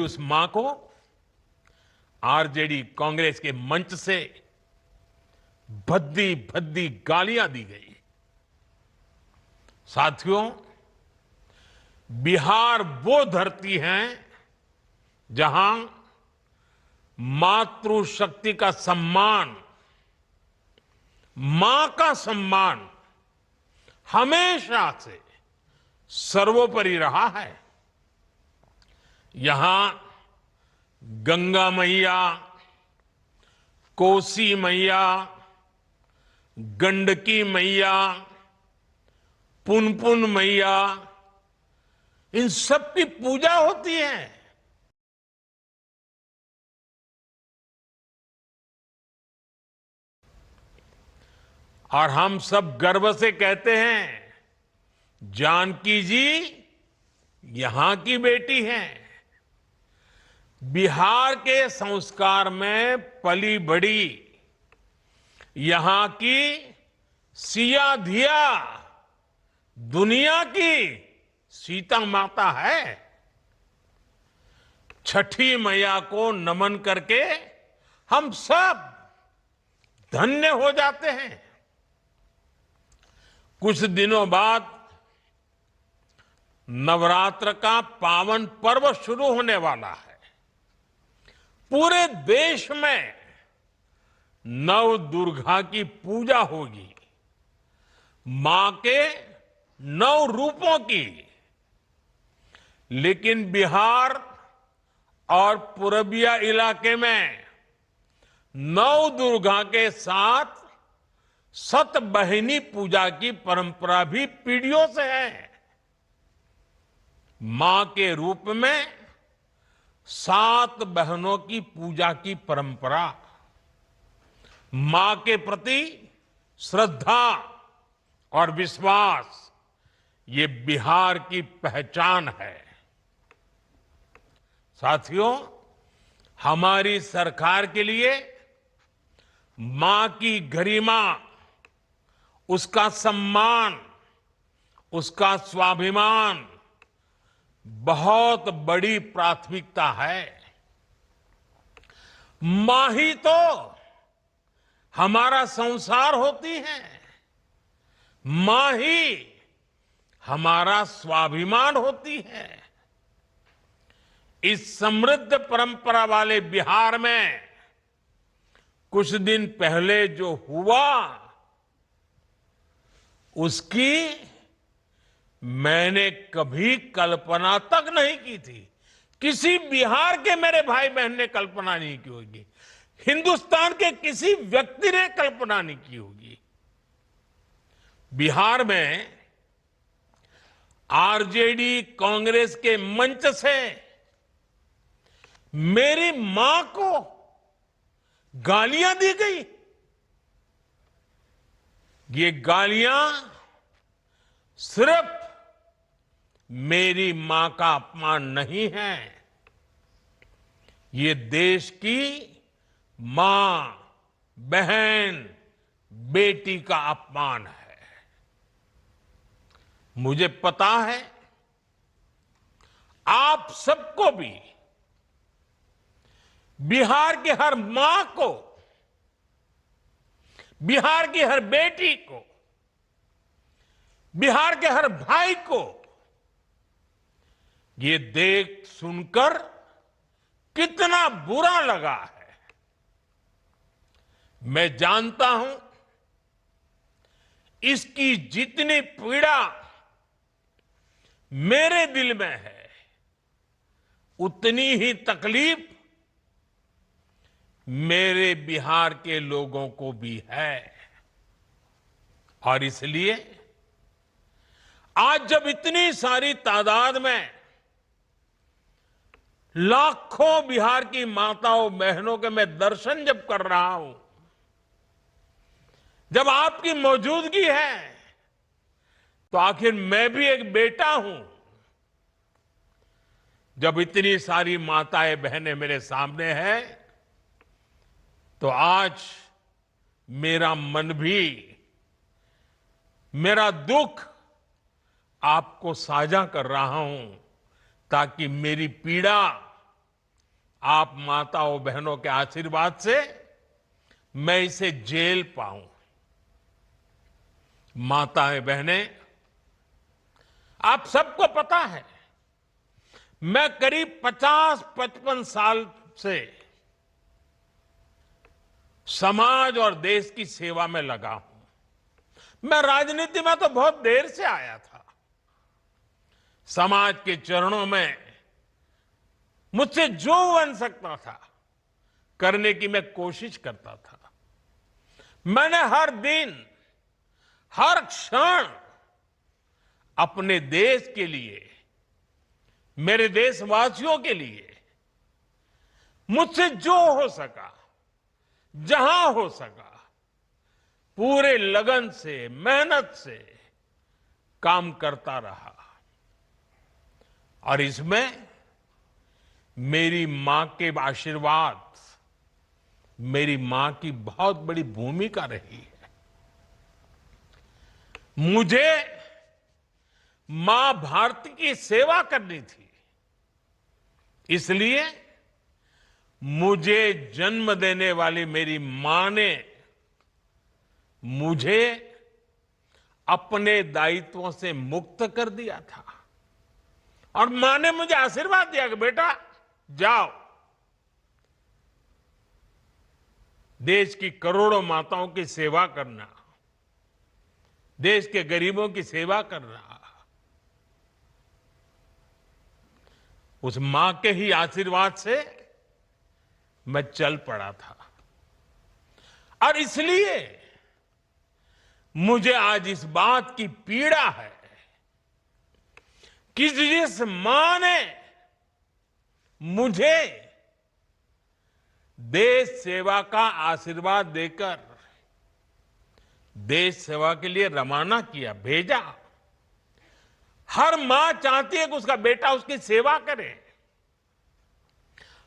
उस मां को आरजेडी कांग्रेस के मंच से भद्दी भद्दी गालियां दी गई। साथियों, बिहार वो धरती है जहां मातृशक्ति का सम्मान, मां का सम्मान हमेशा से सर्वोपरि रहा है। यहां गंगा मैया, कोसी मैया, गंडकी मैया, पुनपुन मैया, इन सब की पूजा होती है। और हम सब गर्व से कहते हैं, जानकी जी यहां की बेटी हैं। बिहार के संस्कार में पली बड़ी यहां की सिया धिया दुनिया की सीता माता है। छठी मैया को नमन करके हम सब धन्य हो जाते हैं। कुछ दिनों बाद नवरात्र का पावन पर्व शुरू होने वाला है। पूरे देश में नव दुर्गा की पूजा होगी, मां के 9 रूपों की। लेकिन बिहार और पूर्विया इलाके में नव दुर्गा के साथ सतबहिनी पूजा की परंपरा भी पीढ़ियों से है। मां के रूप में 7 बहनों की पूजा की परंपरा, मां के प्रति श्रद्धा और विश्वास, ये बिहार की पहचान है। साथियों, हमारी सरकार के लिए मां की गरिमा, उसका सम्मान, उसका स्वाभिमान बहुत बड़ी प्राथमिकता है। मां ही तो हमारा संसार होती है, मां ही हमारा स्वाभिमान होती है। इस समृद्ध परंपरा वाले बिहार में कुछ दिन पहले जो हुआ, उसकी मैंने कभी कल्पना तक नहीं की थी। किसी बिहार के मेरे भाई बहन ने कल्पना नहीं की होगी, हिंदुस्तान के किसी व्यक्ति ने कल्पना नहीं की होगी। बिहार में आरजेडी कांग्रेस के मंच से मेरी मां को गालियां दी गई। ये गालियां सिर्फ मेरी मां का अपमान नहीं है, ये देश की मां, बहन, बेटी का अपमान है। मुझे पता है आप सबको भी बिहार की हर मां को, बिहार की हर बेटी को, बिहार के हर भाई को ये देख सुनकर कितना बुरा लगा है। मैं जानता हूं इसकी जितनी पीड़ा मेरे दिल में है, उतनी ही तकलीफ मेरे बिहार के लोगों को भी है। और इसलिए आज जब इतनी सारी तादाद में लाखों बिहार की माताओं बहनों के मैं दर्शन जब कर रहा हूं, जब आपकी मौजूदगी है, तो आखिर मैं भी एक बेटा हूं। जब इतनी सारी माताएं बहनें मेरे सामने हैं, तो आज मेरा मन भी, मेरा दुख आपको साझा कर रहा हूं, ताकि मेरी पीड़ा आप माताओं बहनों के आशीर्वाद से मैं इसे झेल पाऊं। माताएं बहनें, आप सबको पता है मैं करीब 50-55 साल से समाज और देश की सेवा में लगा हूं। मैं राजनीति में तो बहुत देर से आया था। समाज के चरणों में मुझसे जो बन सकता था करने की मैं कोशिश करता था। मैंने हर दिन, हर क्षण अपने देश के लिए, मेरे देशवासियों के लिए मुझसे जो हो सका, जहां हो सका, पूरे लगन से, मेहनत से काम करता रहा। और इसमें मेरी मां के आशीर्वाद, मेरी मां की बहुत बड़ी भूमिका रही है। मुझे मां भारती की सेवा करनी थी, इसलिए मुझे जन्म देने वाली मेरी मां ने मुझे अपने दायित्वों से मुक्त कर दिया था। और मां ने मुझे आशीर्वाद दिया कि बेटा जाओ, देश की करोड़ों माताओं की सेवा करना, देश के गरीबों की सेवा करना। उस मां के ही आशीर्वाद से मैं चल पड़ा था। और इसलिए मुझे आज इस बात की पीड़ा है कि जिस मां ने मुझे देश सेवा का आशीर्वाद देकर देश सेवा के लिए रवाना किया, भेजा। हर मां चाहती है कि उसका बेटा उसकी सेवा करे।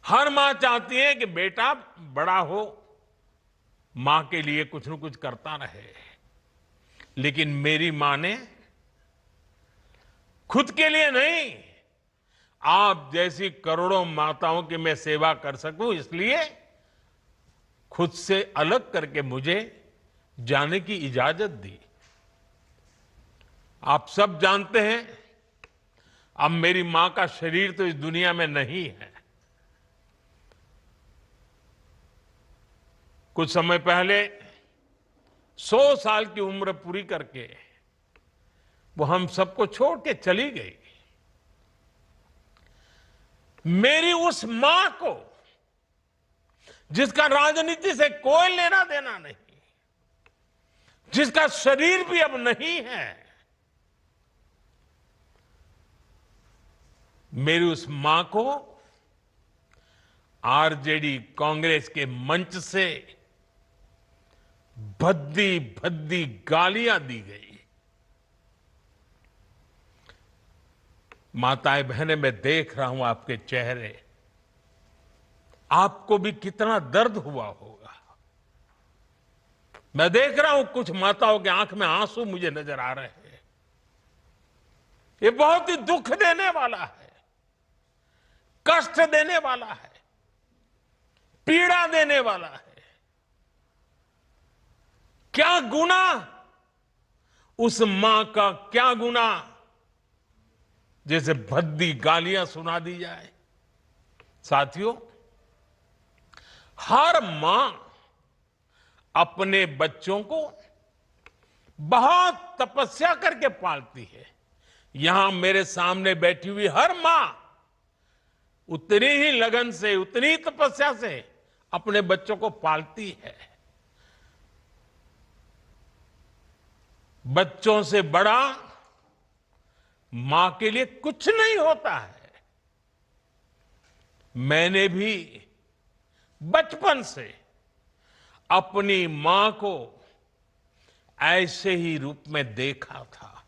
हर मां चाहती है कि बेटा बड़ा हो, मां के लिए कुछ न कुछ करता रहे। लेकिन मेरी मां ने खुद के लिए नहीं, आप जैसी करोड़ों माताओं की मैं सेवा कर सकूं, इसलिए खुद से अलग करके मुझे जाने की इजाजत दी। आप सब जानते हैं, अब मेरी मां का शरीर तो इस दुनिया में नहीं है। कुछ समय पहले 100 साल की उम्र पूरी करके वो हम सबको छोड़ के चली गई। मेरी उस मां को, जिसका राजनीति से कोई लेना देना नहीं, जिसका शरीर भी अब नहीं है, मेरी उस मां को आरजेडी कांग्रेस के मंच से भद्दी भद्दी गालियां दी गई। माताएं बहनें, मैं देख रहा हूं आपके चेहरे, आपको भी कितना दर्द हुआ होगा। मैं देख रहा हूं कुछ माताओं के आंख में आंसू मुझे नजर आ रहे हैं। ये बहुत ही दुख देने वाला है, कष्ट देने वाला है, पीड़ा देने वाला है। क्या गुनाह, उस मां का क्या गुनाह जैसे भद्दी गालियां सुना दी जाए। साथियों, हर मां अपने बच्चों को बहुत तपस्या करके पालती है। यहां मेरे सामने बैठी हुई हर मां उतनी ही लगन से, उतनी तपस्या से अपने बच्चों को पालती है। बच्चों से बड़ा मां के लिए कुछ नहीं होता है। मैंने भी बचपन से अपनी मां को ऐसे ही रूप में देखा था।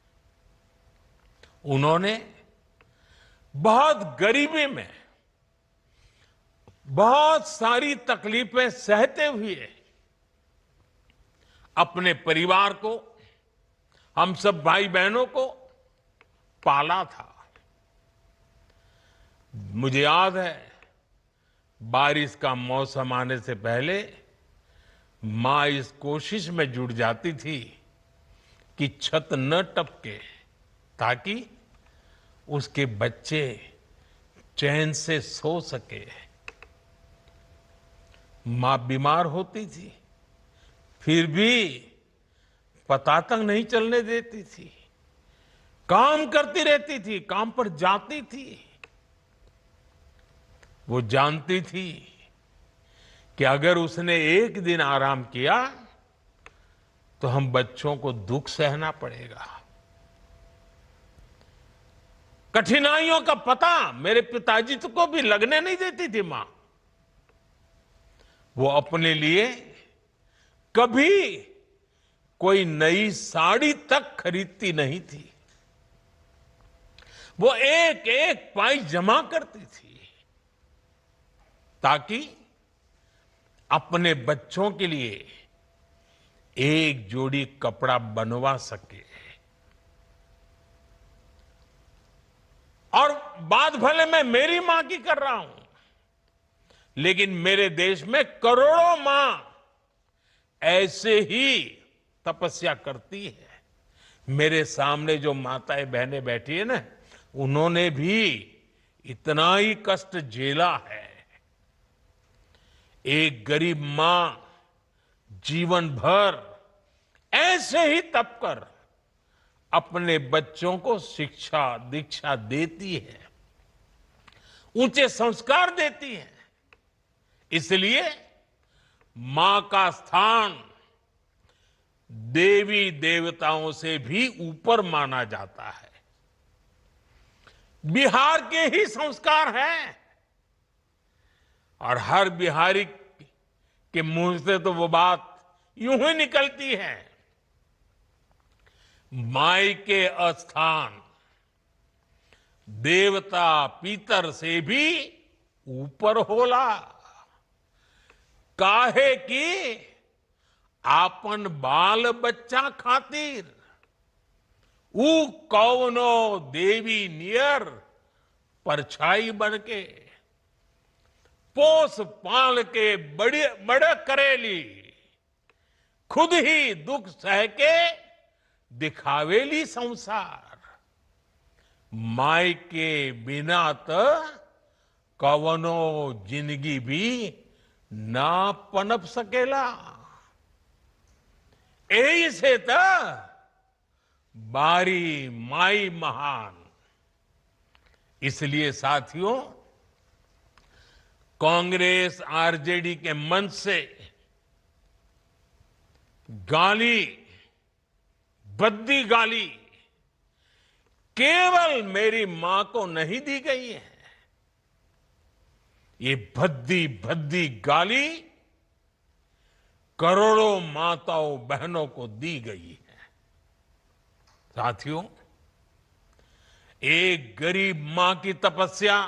उन्होंने बहुत गरीबी में बहुत सारी तकलीफें सहते हुए अपने परिवार को, हम सब भाई बहनों को पाला था। मुझे याद है बारिश का मौसम आने से पहले मां इस कोशिश में जुट जाती थी कि छत न टपके, ताकि उसके बच्चे चैन से सो सके। मां बीमार होती थी, फिर भी पता तक नहीं चलने देती थी। काम करती रहती थी, काम पर जाती थी। वो जानती थी कि अगर उसने एक दिन आराम किया तो हम बच्चों को दुख सहना पड़ेगा। कठिनाइयों का पता मेरे पिताजी को भी लगने नहीं देती थी मां। वो अपने लिए कभी कोई नई साड़ी तक खरीदती नहीं थी। वो एक एक पाई जमा करती थी ताकि अपने बच्चों के लिए एक जोड़ी कपड़ा बनवा सके। और बात भले मैं मेरी मां की कर रहा हूं, लेकिन मेरे देश में करोड़ों मां ऐसे ही तपस्या करती है। मेरे सामने जो माताएं बहनें बैठी है ना, उन्होंने भी इतना ही कष्ट झेला है। एक गरीब मां जीवन भर ऐसे ही तप कर अपने बच्चों को शिक्षा दीक्षा देती है, ऊंचे संस्कार देती है। इसलिए मां का स्थान देवी देवताओं से भी ऊपर माना जाता है। बिहार के ही संस्कार हैं और हर बिहारी के मुंह से तो वो बात यूं ही निकलती है, माई के स्थान देवता पितर से भी ऊपर होला। काहे कि आपन बाल बच्चा खातिर ऊ कौनो देवी नियर परछाई बनके पोस पाल के बड़े करेली, खुद ही दुख सह के दिखावेली संसार। माई के बिना तो कवनो जिंदगी भी ना पनप सकेला। यही से तो बारी माई महान। इसलिए साथियों, कांग्रेस आरजेडी के मंच से गाली, भद्दी गाली केवल मेरी मां को नहीं दी गई है। ये भद्दी भद्दी गाली करोड़ों माताओं बहनों को दी गई है। साथियों, एक गरीब मां की तपस्या,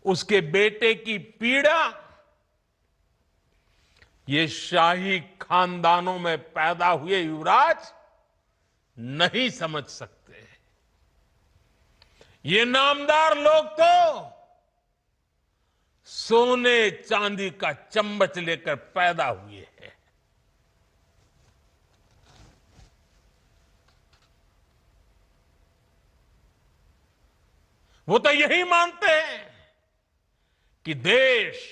उसके बेटे की पीड़ा, ये शाही खानदानों में पैदा हुए युवराज नहीं समझ सकते। ये नामदार लोग तो सोने चांदी का चम्मच लेकर पैदा हुए हैं। वो तो यही मानते हैं कि देश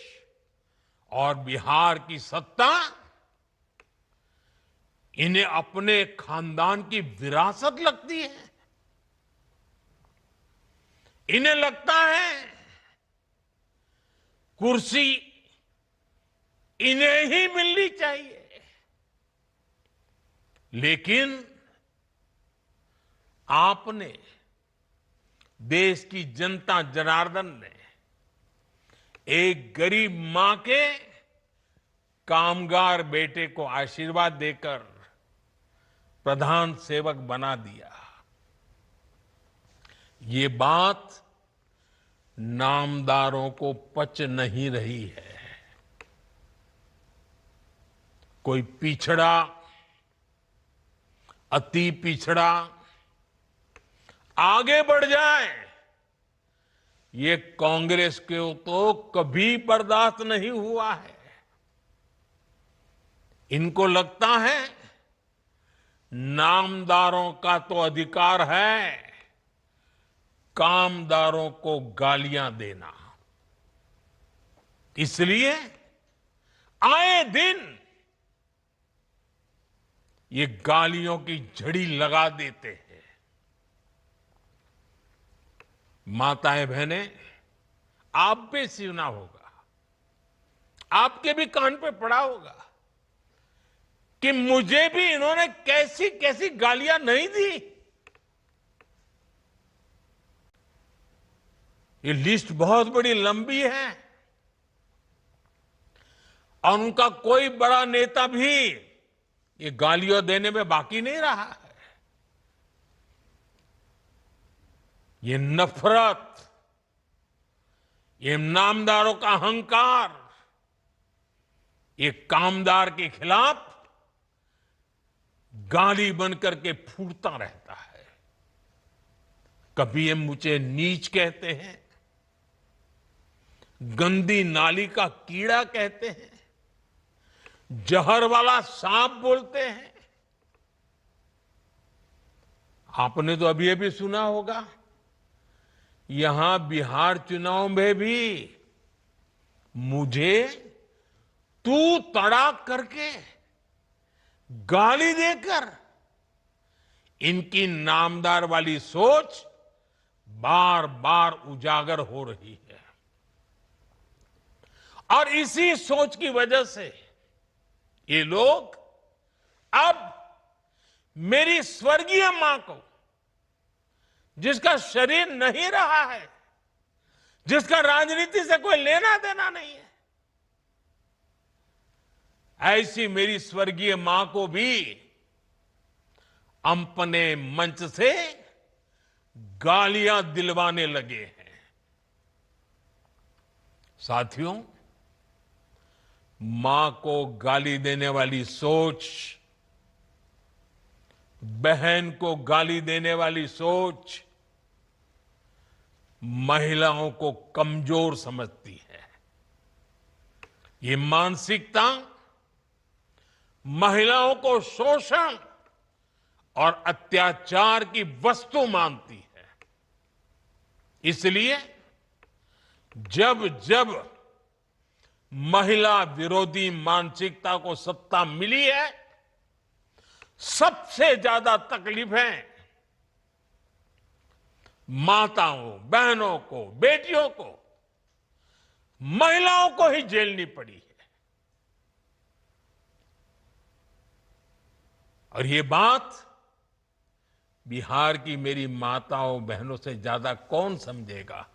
और बिहार की सत्ता इन्हें अपने खानदान की विरासत लगती है। इन्हें लगता है कुर्सी इन्हें ही मिलनी चाहिए। लेकिन आपने, देश की जनता जनार्दन ने एक गरीब मां के कामगार बेटे को आशीर्वाद देकर प्रधान सेवक बना दिया। ये बात नामदारों को पच नहीं रही है। कोई पिछड़ा, अति पिछड़ा आगे बढ़ जाए ये कांग्रेस को तो कभी बर्दाश्त नहीं हुआ है। इनको लगता है नामदारों का तो अधिकार है कामदारों को गालियां देना, इसलिए आए दिन ये गालियों की झड़ी लगा देते हैं। माताएं बहनें, आप भी सुना होगा, आपके भी कान पे पड़ा होगा कि मुझे भी इन्होंने कैसी कैसी गालियां नहीं दी। ये लिस्ट बहुत बड़ी लंबी है और उनका कोई बड़ा नेता भी ये गालियां देने में बाकी नहीं रहा है। ये नफरत, ये नामदारों का अहंकार, ये कामदार के खिलाफ गाली बनकर के फूटता रहता है। कभी ये मुझे नीच कहते हैं, गंदी नाली का कीड़ा कहते हैं, जहर वाला सांप बोलते हैं। आपने तो अभी अभी सुना होगा, यहां बिहार चुनाव में भी मुझे तू तड़ाक करके गाली देकर इनकी नामदार वाली सोच बार बार उजागर हो रही है। और इसी सोच की वजह से ये लोग अब मेरी स्वर्गीय मां को, जिसका शरीर नहीं रहा है, जिसका राजनीति से कोई लेना देना नहीं है, ऐसी मेरी स्वर्गीय मां को भी अपने मंच से गालियां दिलवाने लगे हैं। साथियों, मां को गाली देने वाली सोच, बहन को गाली देने वाली सोच महिलाओं को कमजोर समझती है। ये मानसिकता महिलाओं को शोषण और अत्याचार की वस्तु मानती है। इसलिए जब जब महिला विरोधी मानसिकता को सत्ता मिली है, सबसे ज्यादा तकलीफें माताओं, बहनों को, बेटियों को, महिलाओं को ही झेलनी पड़ी है। और ये बात बिहार की मेरी माताओं बहनों से ज्यादा कौन समझेगा।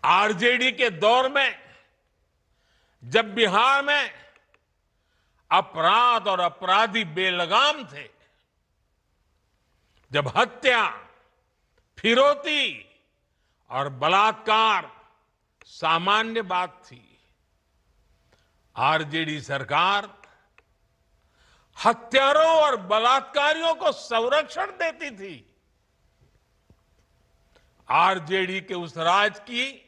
आरजेडी के दौर में जब बिहार में अपराध और अपराधी बेलगाम थे, जब हत्या, फिरौती और बलात्कार सामान्य बात थी, आरजेडी सरकार हत्यारों और बलात्कारियों को संरक्षण देती थी। आरजेडी के उस राज की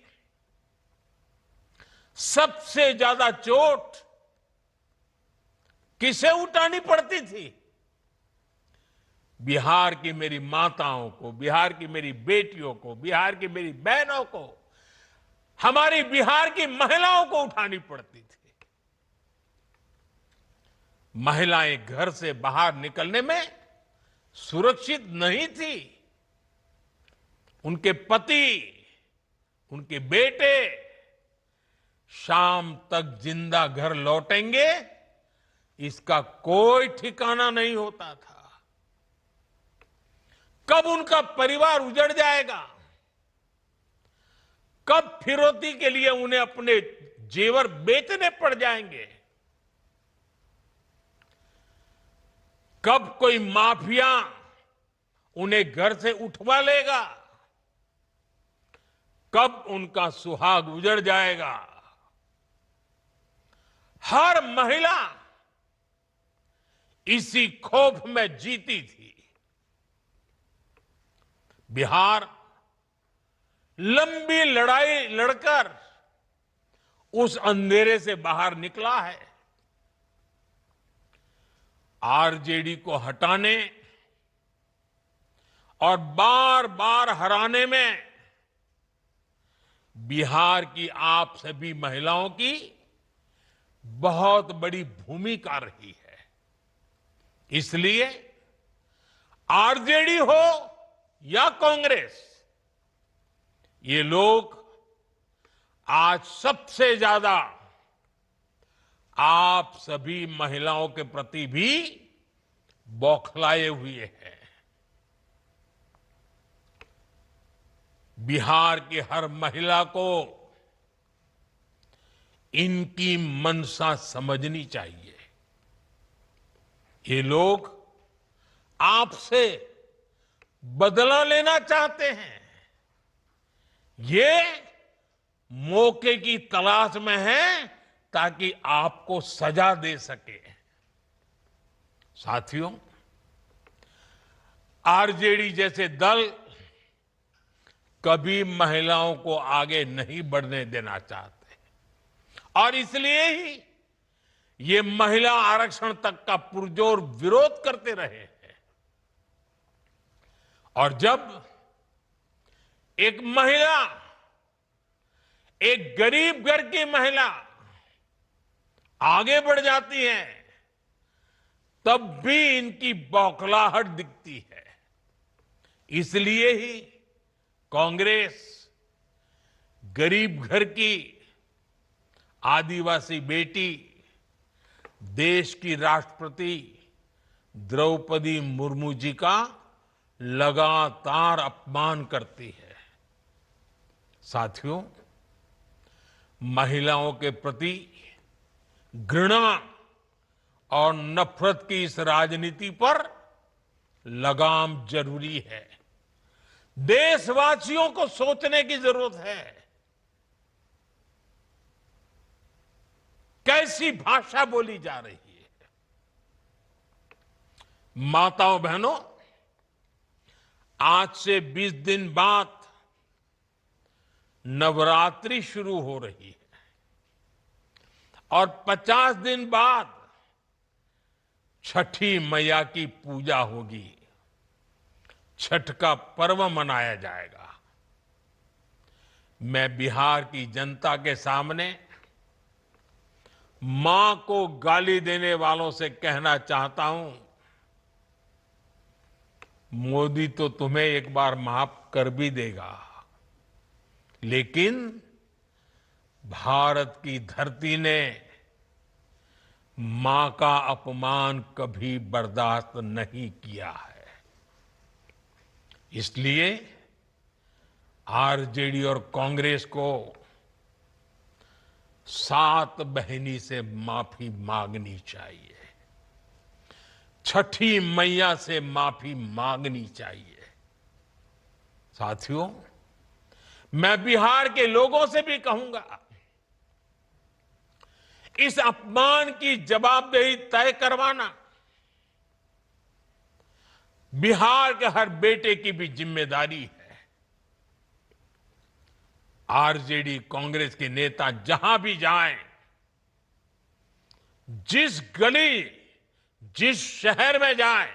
सबसे ज्यादा चोट किसे उठानी पड़ती थी? बिहार की मेरी माताओं को, बिहार की मेरी बेटियों को, बिहार की मेरी बहनों को, हमारी बिहार की महिलाओं को उठानी पड़ती थी। महिलाएं घर से बाहर निकलने में सुरक्षित नहीं थी। उनके पति, उनके बेटे शाम तक जिंदा घर लौटेंगे, इसका कोई ठिकाना नहीं होता था। कब उनका परिवार उजड़ जाएगा, कब फिरौती के लिए उन्हें अपने जेवर बेचने पड़ जाएंगे, कब कोई माफिया उन्हें घर से उठवा लेगा, कब उनका सुहाग उजड़ जाएगा। हर महिला इसी खौफ में जीती थी। बिहार लंबी लड़ाई लड़कर उस अंधेरे से बाहर निकला है। आरजेडी को हटाने और बार बार हराने में बिहार की आप सभी महिलाओं की बहुत बड़ी भूमिका रही है। इसलिए आरजेडी हो या कांग्रेस, ये लोग आज सबसे ज्यादा आप सभी महिलाओं के प्रति भी बौखलाए हुए हैं। बिहार की हर महिला को इनकी मंशा समझनी चाहिए। ये लोग आपसे बदला लेना चाहते हैं। ये मौके की तलाश में हैं ताकि आपको सजा दे सके। साथियों, आरजेडी जैसे दल कभी महिलाओं को आगे नहीं बढ़ने देना चाहते और इसलिए ही ये महिला आरक्षण तक का पुरजोर विरोध करते रहे हैं। और जब एक महिला, एक गरीब घर की महिला आगे बढ़ जाती है, तब भी इनकी बौखलाहट दिखती है। इसलिए ही कांग्रेस गरीब घर की आदिवासी बेटी, देश की राष्ट्रपति द्रौपदी मुर्मू जी का लगातार अपमान करती है। साथियों, महिलाओं के प्रति घृणा और नफरत की इस राजनीति पर लगाम जरूरी है। देशवासियों को सोचने की जरूरत है। कैसी भाषा बोली जा रही है। माताओं बहनों, आज से 20 दिन बाद नवरात्रि शुरू हो रही है और 50 दिन बाद छठी मैया की पूजा होगी। छठ का पर्व मनाया जाएगा। मैं बिहार की जनता के सामने मां को गाली देने वालों से कहना चाहता हूं, मोदी तो तुम्हें एक बार माफ कर भी देगा, लेकिन भारत की धरती ने मां का अपमान कभी बर्दाश्त नहीं किया है। इसलिए आरजेडी और कांग्रेस को सात बहिनी से माफी मांगनी चाहिए। छठी मैया से माफी मांगनी चाहिए। साथियों, मैं बिहार के लोगों से भी कहूंगा, इस अपमान की जवाबदेही तय करवाना बिहार के हर बेटे की भी जिम्मेदारी है। आरजेडी कांग्रेस के नेता जहां भी जाएं, जिस गली, जिस शहर में जाएं,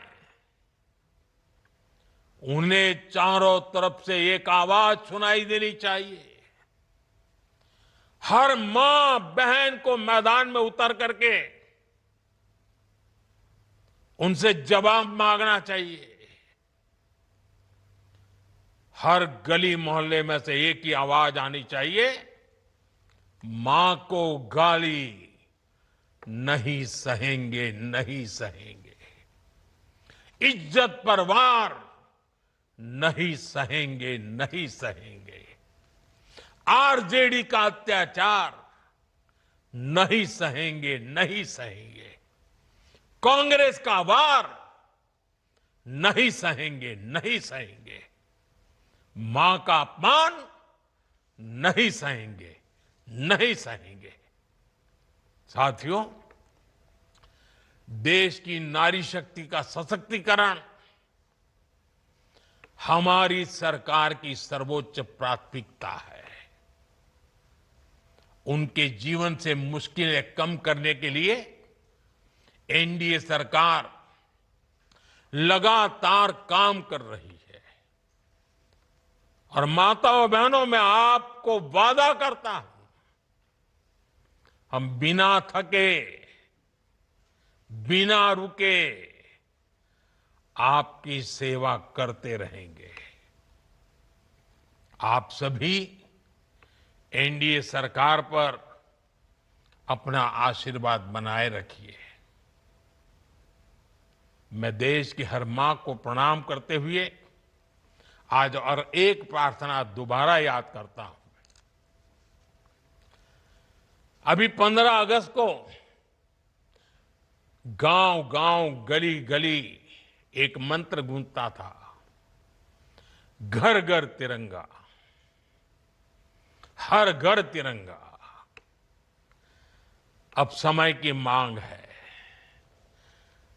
उन्हें चारों तरफ से एक आवाज सुनाई देनी चाहिए। हर मां बहन को मैदान में उतर करके उनसे जवाब मांगना चाहिए। हर गली मोहल्ले में से एक ही आवाज आनी चाहिए, मां को गाली नहीं सहेंगे, नहीं सहेंगे। इज्जत पर वार नहीं सहेंगे, नहीं सहेंगे। आरजेडी का अत्याचार नहीं सहेंगे, नहीं सहेंगे। कांग्रेस का वार नहीं सहेंगे, नहीं सहेंगे। मां का अपमान नहीं सहेंगे, नहीं सहेंगे। साथियों, देश की नारी शक्ति का सशक्तिकरण हमारी सरकार की सर्वोच्च प्राथमिकता है। उनके जीवन से मुश्किलें कम करने के लिए एनडीए सरकार लगातार काम कर रही है। और माताओं बहनों, मैं आपको वादा करता हूं, हम बिना थके, बिना रुके आपकी सेवा करते रहेंगे। आप सभी एनडीए सरकार पर अपना आशीर्वाद बनाए रखिए। मैं देश की हर मां को प्रणाम करते हुए आज और एक प्रार्थना दोबारा याद करता हूं। अभी 15 अगस्त को गांव गांव, गली गली एक मंत्र गूंजता था, घर घर तिरंगा, हर घर तिरंगा। अब समय की मांग है,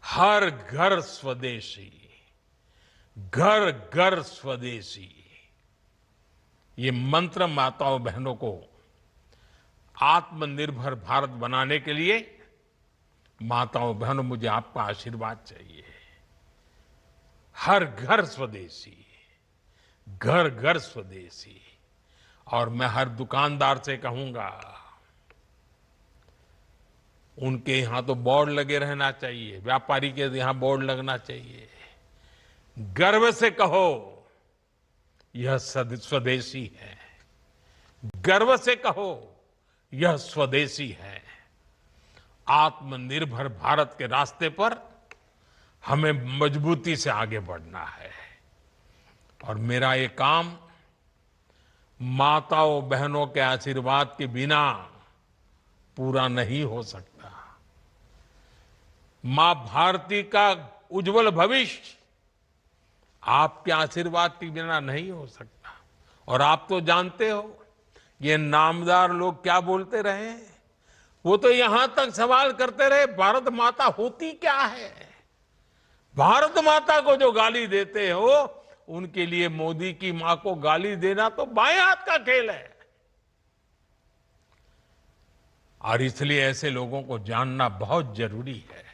हर घर स्वदेशी, घर घर स्वदेशी। ये मंत्र माताओं बहनों को आत्मनिर्भर भारत बनाने के लिए, माताओं बहनों, मुझे आपका आशीर्वाद चाहिए। हर घर स्वदेशी, घर घर स्वदेशी। और मैं हर दुकानदार से कहूंगा, उनके यहां तो बोर्ड लगे रहना चाहिए, व्यापारी के यहां बोर्ड लगना चाहिए। गर्व से कहो, यह स्वदेशी है। गर्व से कहो, यह स्वदेशी है। आत्मनिर्भर भारत के रास्ते पर हमें मजबूती से आगे बढ़ना है। और मेरा ये काम माताओं बहनों के आशीर्वाद के बिना पूरा नहीं हो सकता। मां भारती का उज्जवल भविष्य आपके आशीर्वाद के बिना नहीं हो सकता। और आप तो जानते हो, ये नामदार लोग क्या बोलते रहे, वो तो यहां तक सवाल करते रहे, भारत माता होती क्या है। भारत माता को जो गाली देते हो, उनके लिए मोदी की मां को गाली देना तो बाएं हाथ का खेल है। और इसलिए ऐसे लोगों को जानना बहुत जरूरी है।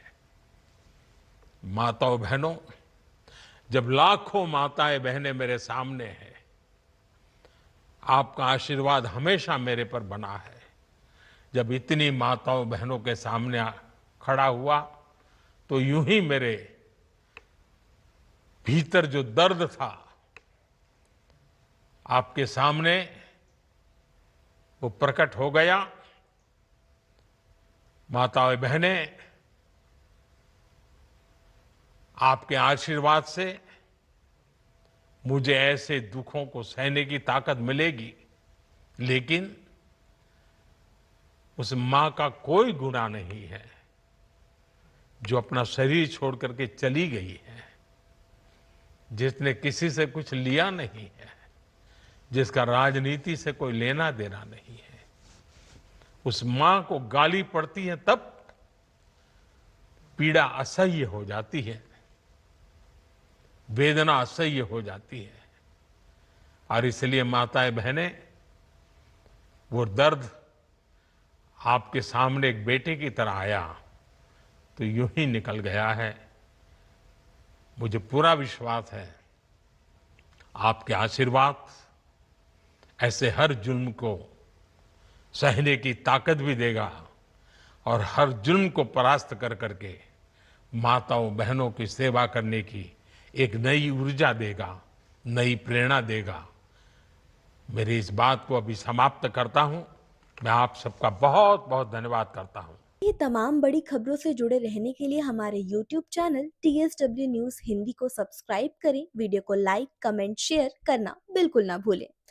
माताओं बहनों, जब लाखों माताएं बहनें मेरे सामने हैं, आपका आशीर्वाद हमेशा मेरे पर बना है। जब इतनी माताओं बहनों के सामने खड़ा हुआ, तो यूं ही मेरे भीतर जो दर्द था, आपके सामने वो प्रकट हो गया। माताएं बहनें, आपके आशीर्वाद से मुझे ऐसे दुखों को सहने की ताकत मिलेगी, लेकिन उस मां का कोई गुनाह नहीं है जो अपना शरीर छोड़ करके चली गई है, जिसने किसी से कुछ लिया नहीं है, जिसका राजनीति से कोई लेना देना नहीं है। उस मां को गाली पड़ती है तब पीड़ा असह्य हो जाती है, वेदना असह्य हो जाती है। और इसलिए माताएं बहनें, वो दर्द आपके सामने एक बेटे की तरह आया तो यूं ही निकल गया है। मुझे पूरा विश्वास है, आपके आशीर्वाद ऐसे हर जुल्म को सहने की ताकत भी देगा और हर जुल्म को परास्त कर करके माताओं बहनों की सेवा करने की एक नई ऊर्जा देगा, नई प्रेरणा देगा। मेरी इस बात को अभी समाप्त करता हूं। मैं आप सबका बहुत बहुत धन्यवाद करता हूं। ये तमाम बड़ी खबरों से जुड़े रहने के लिए हमारे YouTube channel TSW news Hindi को सब्सक्राइब करें। वीडियो को लाइक, कमेंट, शेयर करना बिल्कुल ना भूलें।